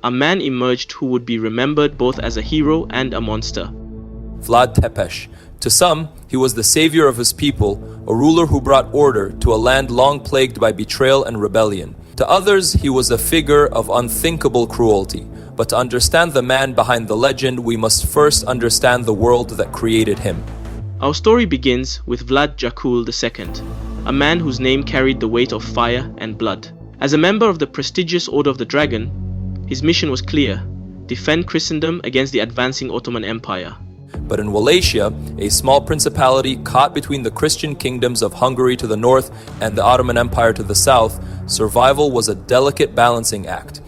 a man emerged who would be remembered both as a hero and a monster. Vlad Tepes. To some, he was the savior of his people, a ruler who brought order to a land long plagued by betrayal and rebellion. To others, he was a figure of unthinkable cruelty. But to understand the man behind the legend, we must first understand the world that created him. Our story begins with Vlad Dracula II, a man whose name carried the weight of fire and blood. As a member of the prestigious Order of the Dragon, his mission was clear: defend Christendom against the advancing Ottoman Empire. But in Wallachia, a small principality caught between the Christian kingdoms of Hungary to the north and the Ottoman Empire to the south, survival was a delicate balancing act.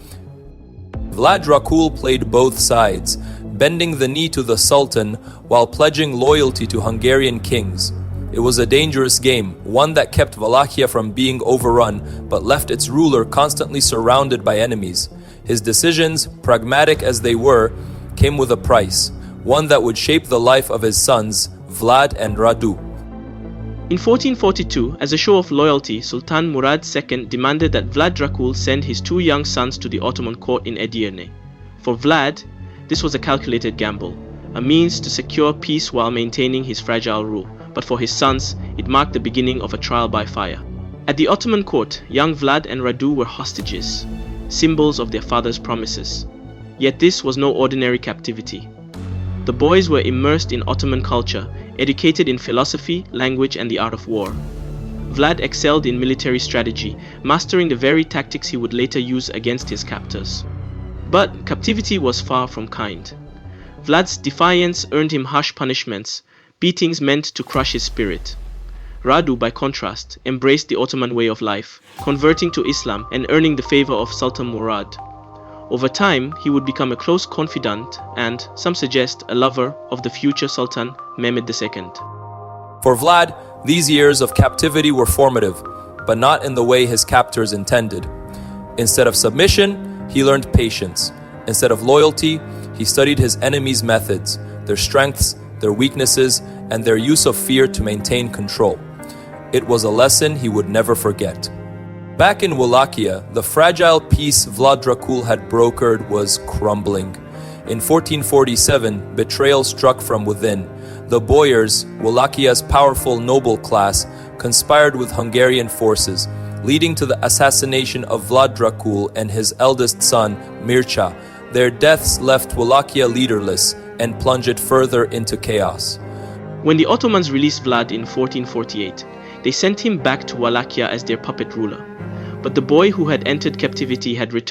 Vlad Dracula played both sides, bending the knee to the Sultan while pledging loyalty to Hungarian kings. It was a dangerous game, one that kept Wallachia from being overrun, but left its ruler constantly surrounded by enemies. His decisions, pragmatic as they were, came with a price, one that would shape the life of his sons, Vlad and Radu. In 1442, as a show of loyalty, Sultan Murad II demanded that Vlad Dracula send his two young sons to the Ottoman court in Edirne. For Vlad, this was a calculated gamble, a means to secure peace while maintaining his fragile rule. But for his sons, it marked the beginning of a trial by fire. At the Ottoman court, young Vlad and Radu were hostages, symbols of their father's promises. Yet this was no ordinary captivity. The boys were immersed in Ottoman culture, educated in philosophy, language, and the art of war. Vlad excelled in military strategy, mastering the very tactics he would later use against his captors. But captivity was far from kind. Vlad's defiance earned him harsh punishments, beatings meant to crush his spirit. Radu, by contrast, embraced the Ottoman way of life, converting to Islam and earning the favor of Sultan Murad. Over time, he would become a close confidant and, some suggest, a lover of the future Sultan Mehmed II. For Vlad, these years of captivity were formative, but not in the way his captors intended. Instead of submission, he learned patience. Instead of loyalty, he studied his enemies' methods, their strengths, their weaknesses, and their use of fear to maintain control. It was a lesson he would never forget. Back in Wallachia, the fragile peace Vlad Dracula had brokered was crumbling. In 1447, betrayal struck from within. The boyars, Wallachia's powerful noble class, conspired with Hungarian forces, leading to the assassination of Vlad Dracula and his eldest son, Mircea. Their deaths left Wallachia leaderless and plunged it further into chaos. When the Ottomans released Vlad in 1448, they sent him back to Wallachia as their puppet ruler. But the boy who had entered captivity had returned.